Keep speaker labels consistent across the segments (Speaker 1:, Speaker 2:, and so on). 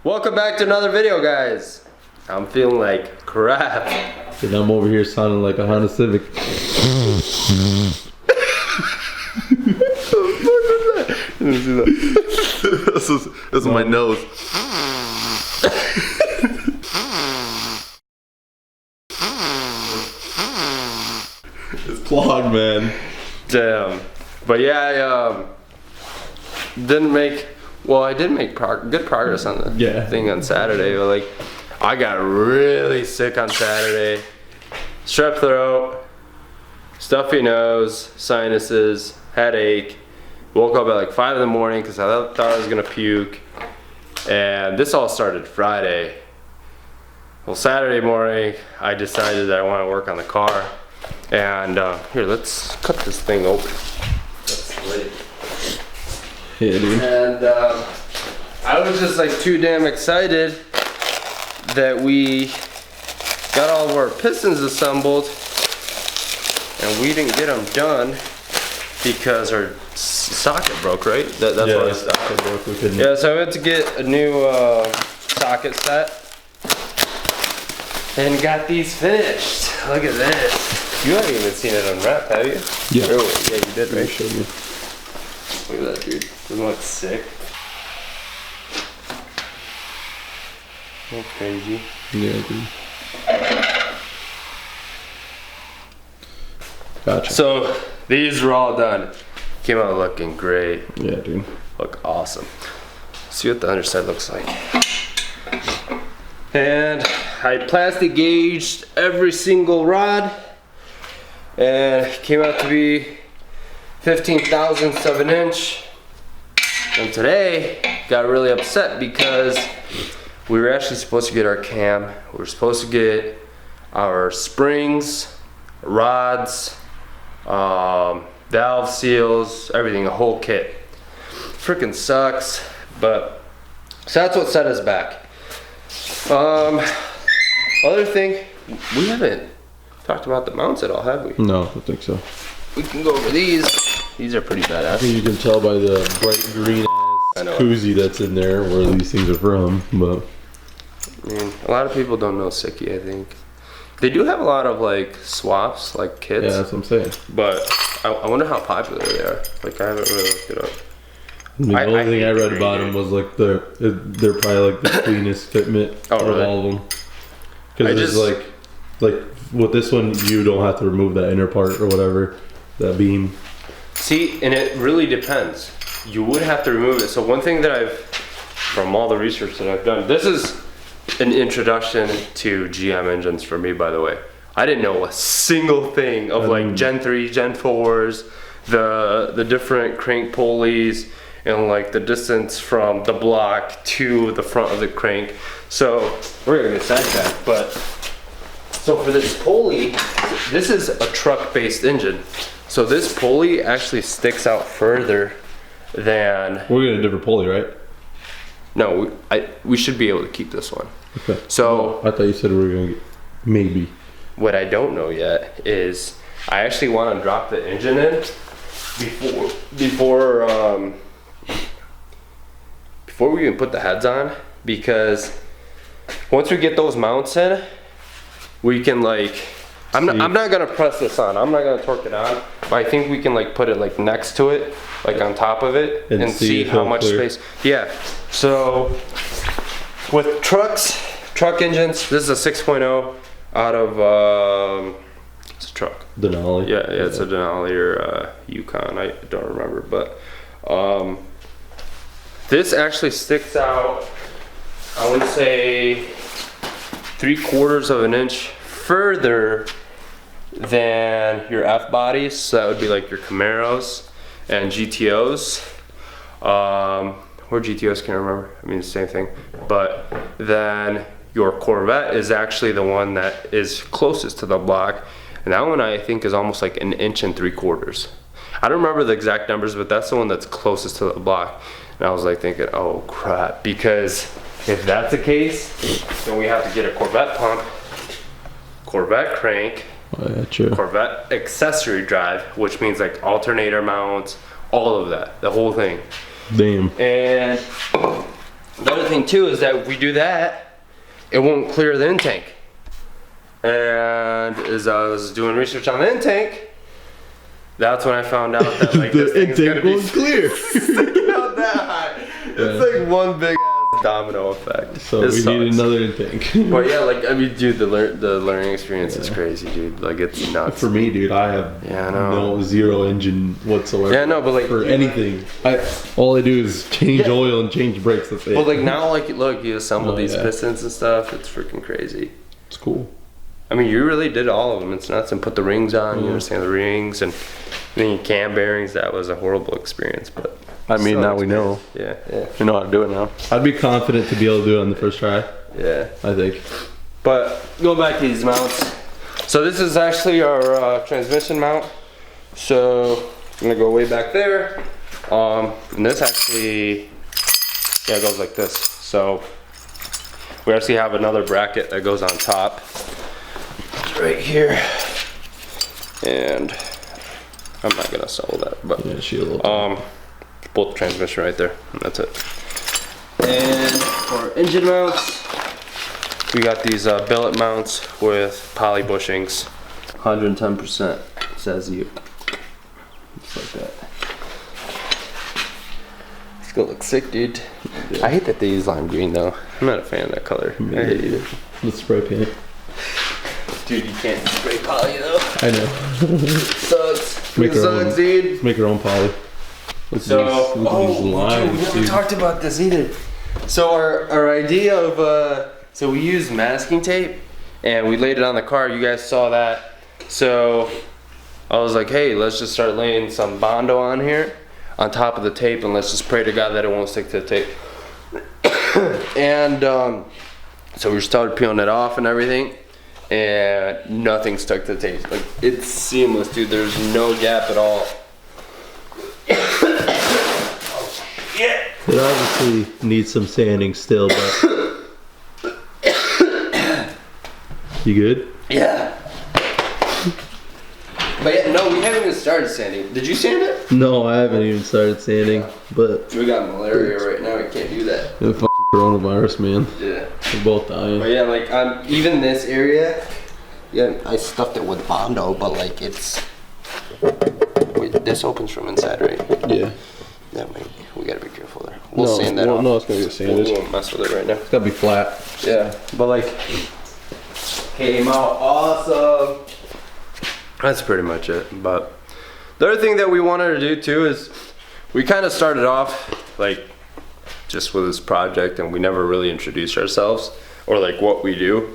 Speaker 1: Welcome back to another video, guys. I'm feeling like crap.
Speaker 2: And I'm over here sounding like a Honda Civic.
Speaker 3: This is my nose. It's clogged, man.
Speaker 1: Damn. But yeah, I didn't make. Well, I did make good progress on the thing on Saturday, but like, I got really sick on Saturday. Strep throat, stuffy nose, sinuses, headache. Woke up at like 5 in the morning because I thought I was gonna puke. And this all started Friday. Well, Saturday morning, I decided that I want to work on the car. And here, let's cut this thing open. Let's split it.
Speaker 2: Yeah, dude.
Speaker 1: And I was just like too damn excited that we got all of our pistons assembled and we didn't get them done because our socket broke, right? That's why
Speaker 2: socket broke. We couldn't.
Speaker 1: Yeah, so I went to get a new socket set and got these finished. Look at this. You haven't even seen it unwrapped, have you?
Speaker 2: Yeah.
Speaker 1: Really? Yeah, you did, right?
Speaker 2: I showed you.
Speaker 1: Look at that, dude. Doesn't look sick? That's crazy.
Speaker 2: Yeah, dude. Gotcha.
Speaker 1: So, these are all done. Came out looking great.
Speaker 2: Yeah, dude.
Speaker 1: Look awesome. See what the underside looks like. And I plastic gauged every single rod. And it came out to be 15 thousandths of an inch. And today, got really upset because we were actually supposed to get our cam. We were supposed to get our springs, rods, valve seals, everything, the whole kit. Freaking sucks, but so that's what set us back. Other thing, we haven't talked about the mounts at all, have we?
Speaker 2: No, I don't think so.
Speaker 1: We can go over these. These are pretty
Speaker 2: I
Speaker 1: badass.
Speaker 2: think you can tell by the bright green ass koozie that's in there where these things are from, but
Speaker 1: I mean, a lot of people don't know Siki, I think. They do have a lot of like swaps, like kits.
Speaker 2: yeah, that's what I'm saying.
Speaker 1: But I wonder how popular they are. Like, I haven't really looked it up.
Speaker 2: The only thing I read
Speaker 1: hate
Speaker 2: about
Speaker 1: it.
Speaker 2: them was like they're probably like the cleanest fitment
Speaker 1: Oh,
Speaker 2: of
Speaker 1: really?
Speaker 2: all of them. Because it's like with this one, you don't have to remove that inner part or whatever, that beam.
Speaker 1: See, and it really depends. You would have to remove it. So one thing that from all the research that I've done, this is an introduction to GM engines for me, by the way. I didn't know a single thing of like Gen 3, Gen 4s, the different crank pulleys, and like the distance from the block to the front of the crank. So we're gonna get sidetracked, but so for this pulley, this is a truck-based engine. So this pulley actually sticks out further than.
Speaker 2: We're getting a different pulley, right?
Speaker 1: No, we should be able to keep this one.
Speaker 2: Okay.
Speaker 1: So
Speaker 2: I thought you said we were gonna get maybe.
Speaker 1: what I don't know yet is I actually want to drop the engine in before we even put the heads on, because once we get those mounts in, we can like. I'm not gonna press this on. I'm not gonna torque it on, but I think we can like put it like next to it, like on top of it, and see how much space. Yeah. So with truck engines, this is a 6.0 out of it's a truck.
Speaker 2: Denali.
Speaker 1: Yeah, it's a Denali or Yukon. I don't remember, but this actually sticks out. I would say 3/4 of an inch further than your F bodies, so that would be like your Camaros and GTOs, or GTOs, can't remember, I mean the same thing, but then your Corvette is actually the one that is closest to the block, and that one I think is almost like 1 3/4 inches. I don't remember the exact numbers, but that's the one that's closest to the block, and I was like thinking, oh crap, because if that's the case, then we have to get a Corvette pump, Corvette crank,
Speaker 2: Oh, yeah, true.
Speaker 1: Corvette accessory drive, which means like alternator mounts, all of that, the whole thing.
Speaker 2: Damn.
Speaker 1: And the other thing too is that if we do that, it won't clear the intake. And as I was doing research on the intake, that's when I found out that like this
Speaker 2: The
Speaker 1: thing's gonna
Speaker 2: intake
Speaker 1: be
Speaker 2: won't clear.
Speaker 1: sticking out that high. It's like one big ass domino effect.
Speaker 2: So
Speaker 1: It
Speaker 2: we need
Speaker 1: sucks.
Speaker 2: another intake.
Speaker 1: But yeah, like I mean, dude, the learning experience is crazy, dude. Like it's nuts.
Speaker 2: For me, dude, I have
Speaker 1: Yeah, I know.
Speaker 2: no zero engine whatsoever.
Speaker 1: Yeah, no, but like
Speaker 2: for anything. All I do is change oil and change brakes. That's it.
Speaker 1: But like now, like look, you assemble these
Speaker 2: yeah.
Speaker 1: pistons and stuff. It's freaking crazy.
Speaker 2: It's cool.
Speaker 1: I mean, you really did all of them. It's nuts. And put the rings on. You understand the rings and then your cam bearings. That was a horrible experience, but
Speaker 3: I mean, now we know.
Speaker 1: yeah,
Speaker 3: We know how to do it now.
Speaker 2: I'd be confident to be able to do it on the first try.
Speaker 1: yeah.
Speaker 2: I think.
Speaker 1: But going back to these mounts. So this is actually our transmission mount. So I'm gonna go way back there. And this actually, yeah, it goes like this. So we actually have another bracket that goes on top. It's right here. And I'm not gonna sell that, but
Speaker 2: Yeah, she a little.
Speaker 1: bolt transmission right there, and that's it. And for engine mounts, we got these billet mounts with poly bushings. 110% says you. Just like that. It's gonna look sick, dude. Yeah. I hate that they use lime green though. I'm not a fan of that color. I hate it.
Speaker 2: Let's spray paint it.
Speaker 1: Dude, you can't spray poly though.
Speaker 2: I know.
Speaker 1: Sucks.
Speaker 2: Make
Speaker 1: It
Speaker 2: our
Speaker 1: sucks,
Speaker 2: own.
Speaker 1: dude.
Speaker 2: Let's make our own poly. Let's
Speaker 1: So,
Speaker 2: use
Speaker 1: dude, we
Speaker 2: lines,
Speaker 1: never
Speaker 2: dude.
Speaker 1: talked about this either. So our idea of so we used masking tape and we laid it on the car. You guys saw that. So I was like, hey, let's just start laying some Bondo on here, on top of the tape, and let's just pray to God that it won't stick to the tape. And so we started peeling it off and everything, and nothing stuck to the tape. Like it's seamless, dude. There's no gap at all.
Speaker 2: It obviously needs some sanding still, but you good?
Speaker 1: Yeah. But yeah, no, we haven't even started sanding. Did you sand it?
Speaker 2: No, I haven't even started sanding, but
Speaker 1: We got malaria right now. We can't do that.
Speaker 2: the fucking coronavirus, man.
Speaker 1: Yeah.
Speaker 2: We're both dying.
Speaker 1: But yeah, like even this area, yeah, I stuffed it with Bondo, but like it's. Wait, this opens from inside, right?
Speaker 2: Yeah.
Speaker 1: That might. We gotta be careful there. We'll sand that off.
Speaker 2: No, it's gonna get
Speaker 1: We
Speaker 2: sanded.
Speaker 1: won't mess with it right now.
Speaker 2: It's gotta be flat.
Speaker 1: Yeah, but like came out awesome. That's pretty much it. But the other thing that we wanted to do too is we kind of started off like just with this project, and we never really introduced ourselves or like what we do.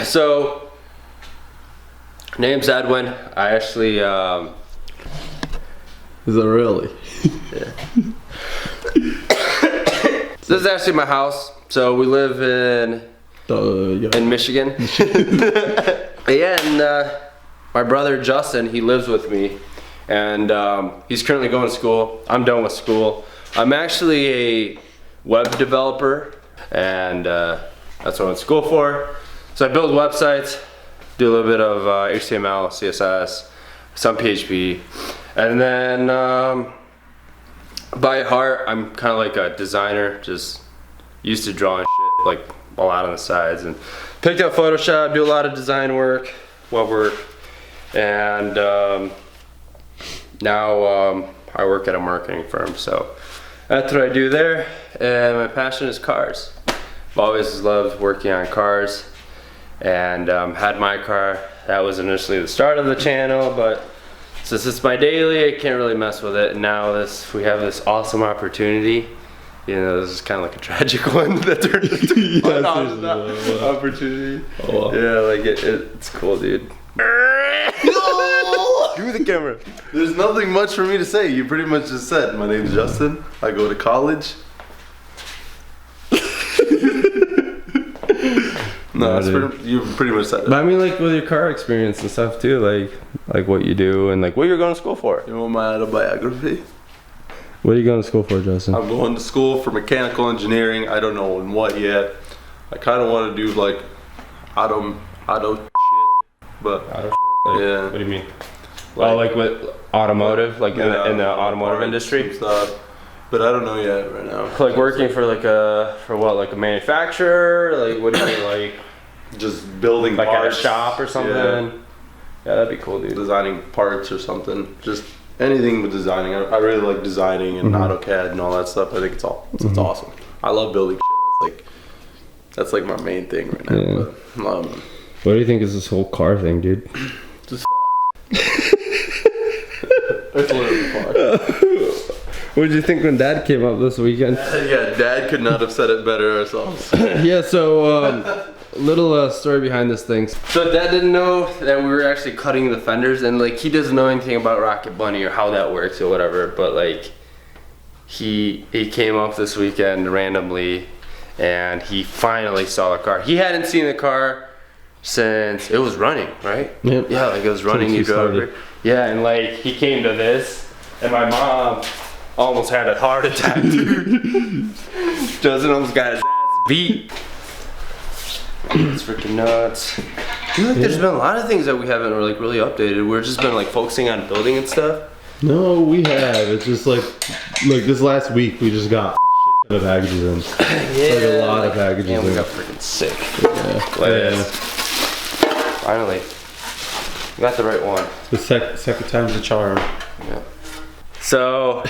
Speaker 1: So name's Edwin. I actually
Speaker 2: Is that really?
Speaker 1: this is actually my house. So we live
Speaker 2: Yeah.
Speaker 1: in Michigan. Yeah, and my brother Justin, he lives with me, and he's currently going to school. I'm done with school. I'm actually a web developer, and that's what I went to school for. So I build websites, do a little bit of HTML, CSS, some PHP, and then by heart, I'm kind of like a designer, just used to drawing shit, like a lot on the sides, and picked up Photoshop, do a lot of design work, web work, and now I work at a marketing firm. So that's what I do there, and my passion is cars. I've always loved working on cars, and had my car. That was initially the start of the channel, but since it's my daily, I can't really mess with it. And now we have this awesome opportunity. You know, this is kind of like a tragic one that turned into an awesome opportunity.
Speaker 2: Oh, wow.
Speaker 1: Yeah, like it's cool, dude.
Speaker 3: Do the camera. There's nothing much for me to say. You pretty much just said, my name's Justin. I go to college. No, you pretty much said it.
Speaker 1: But I mean, like with your car experience and stuff too, like what you do and like what you're going to school for.
Speaker 3: You want my autobiography?
Speaker 1: What are you going to school for, Justin?
Speaker 3: I'm going to school for mechanical engineering. I don't know in what yet. I kind of want to do like auto shit, but yeah.
Speaker 1: What do you mean? Well, like with automotive, like in the automotive
Speaker 3: parts
Speaker 1: industry.
Speaker 3: and stuff. but I don't know yet right now.
Speaker 1: Like working for like a manufacturer? Like what do you mean, like
Speaker 3: Just building
Speaker 1: like
Speaker 3: parts.
Speaker 1: at a shop or something? Yeah, that'd be cool, dude.
Speaker 3: Designing parts or something. Just anything with designing. I really like designing and AutoCAD and all that stuff. I think it's awesome. I love building shit. That's like my main thing right now.
Speaker 2: Yeah.
Speaker 3: But,
Speaker 2: What do you think is this whole car thing, dude?
Speaker 3: just it's literally fucked.
Speaker 2: What did you think when Dad came up this weekend?
Speaker 3: Yeah, Dad could not have said it better ourselves.
Speaker 2: Yeah, so little story behind this thing.
Speaker 1: So Dad didn't know that we were actually cutting the fenders, and like he doesn't know anything about Rocket Bunny or how that works or whatever, but like he came up this weekend randomly and he finally saw the car. He hadn't seen the car since it was running, right?
Speaker 2: Yep.
Speaker 1: Yeah, like it was running.
Speaker 2: Since
Speaker 1: You
Speaker 2: he
Speaker 1: drove
Speaker 2: started.
Speaker 1: over. Yeah, and like he came to this, and my mom almost had a heart attack, dude. Justin almost got his ass beat. It's freaking nuts. I feel like there's been a lot of things that we haven't really updated. We've just been like focusing on building and stuff.
Speaker 2: No, we have. It's just like this last week we just got a shit ton of packages in. Like a lot of packages
Speaker 1: And we
Speaker 2: in.
Speaker 1: got freaking sick.
Speaker 2: Yeah.
Speaker 1: Finally. We got the right one.
Speaker 2: The second time's the charm.
Speaker 1: Yeah. So,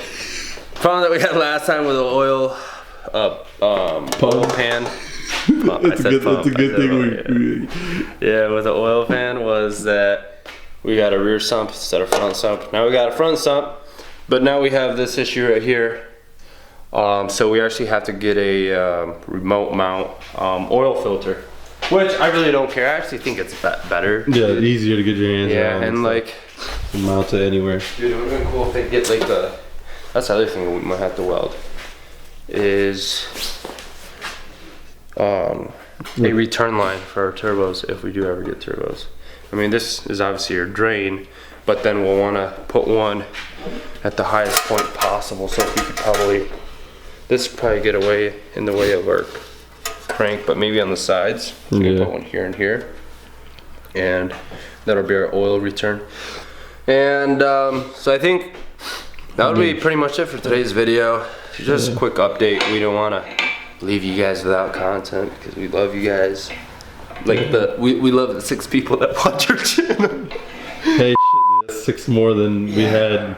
Speaker 1: problem that we had last time with the oil, oil pan.
Speaker 2: That's a good thing.
Speaker 1: Yeah, with the oil pan was that we got a rear sump instead of front sump. Now we got a front sump, but now we have this issue right here. So we actually have to get a remote mount oil filter, which I really don't care. I actually think it's better.
Speaker 2: Yeah, easier to get your hands
Speaker 1: Yeah,
Speaker 2: around.
Speaker 1: and like,
Speaker 2: mount it anywhere.
Speaker 1: dude, it would have been cool if they get like that's the other thing we might have to weld, is a return line for our turbos if we do ever get turbos. I mean, this is obviously your drain, but then we'll want to put one at the highest point possible. So if you could probably, this would probably get away in the way of our crank, but maybe on the sides. So we can put one here and here, and that'll be our oil return. And so I think that would be pretty much it for today's video. Just a quick update. We don't want to leave you guys without content because we love you guys. Like we love the 6 people that watch our channel.
Speaker 2: Hey, shit, that's 6 more than we had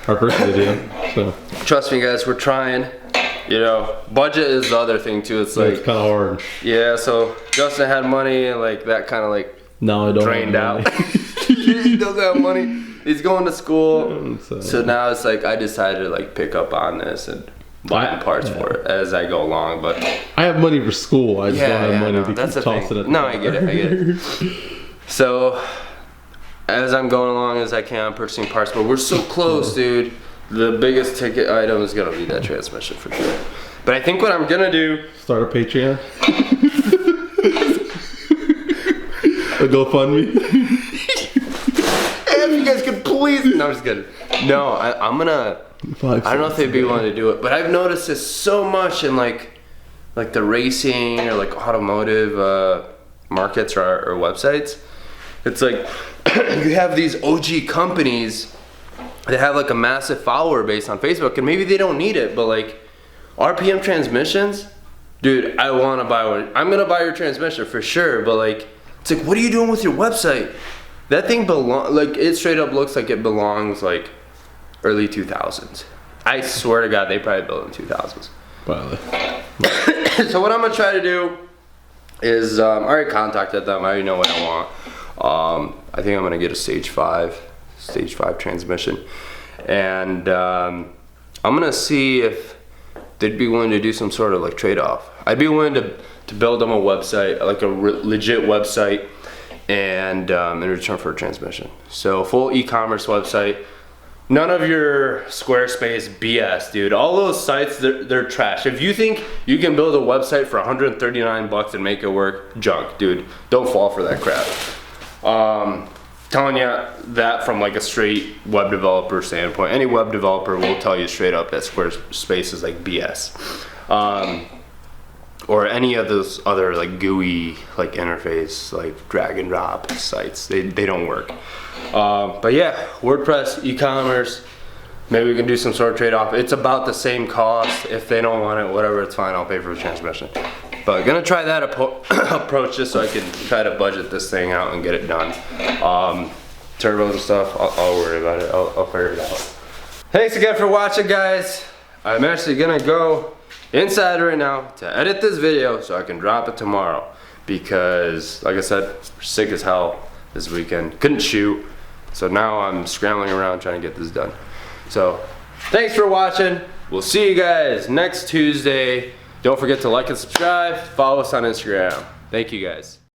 Speaker 2: our first video. So
Speaker 1: Trust me, guys, we're trying. You know, budget is the other thing too. It's like
Speaker 2: it's kind of hard.
Speaker 1: Yeah, so Justin had money and like that kind of like
Speaker 2: No, I don't.
Speaker 1: drained out. He doesn't have money. He's going to school. So now it's like I decided to like pick up on this and buy the parts for it as I go along. But
Speaker 2: I have money for school. I just don't have money
Speaker 1: no,
Speaker 2: to
Speaker 1: that's
Speaker 2: keep
Speaker 1: the
Speaker 2: tossing
Speaker 1: thing.
Speaker 2: it.
Speaker 1: No, I get it. So as I'm going along as I can, I'm purchasing parts. But we're so close, dude. The biggest ticket item is gonna be that transmission for sure. But I think what I'm gonna do,
Speaker 2: Start a Patreon. A GoFundMe.
Speaker 1: if you guys could please. No, I'm just kidding. No, I'm gonna. I don't know if they'd be willing to do it, but I've noticed this so much in like the racing or like automotive markets or websites. It's like you have these OG companies that have like a massive follower base on Facebook, and maybe they don't need it, but like RPM transmissions, dude, I want to buy one. I'm gonna buy your transmission for sure, but like it's like, what are you doing with your website? That thing like it straight up looks like it belongs like early 2000s. I swear to God, they probably built in 2000s.
Speaker 2: Probably.
Speaker 1: So what I'm gonna try to do is I already contacted them. I already know what I want. I think I'm gonna get a stage 5 transmission, and I'm gonna see if they'd be willing to do some sort of like trade-off. I'd be willing to build them a website, like a legit website, and in return for a transmission. So full e-commerce website. None of your Squarespace BS, dude. All those sites, they're trash. If you think you can build a website for $139 and make it work, junk, dude. Don't fall for that crap. Telling you that from like a straight web developer standpoint. Any web developer will tell you straight up that Squarespace is like BS. Or any of those other like GUI like interface, like drag and drop sites. They don't work. But yeah, WordPress, e-commerce, maybe we can do some sort of trade-off. It's about the same cost. If they don't want it, whatever, it's fine. I'll pay for the transmission. But gonna try that approach just so I can try to budget this thing out and get it done. Turbos and stuff, I'll worry about it. I'll figure it out. Thanks again for watching, guys. I'm actually gonna go inside right now to edit this video so I can drop it tomorrow. Because, like I said, sick as hell this weekend. Couldn't shoot. So now I'm scrambling around trying to get this done. So, thanks for watching. We'll see you guys next Tuesday. Don't forget to like and subscribe. Follow us on Instagram. Thank you guys.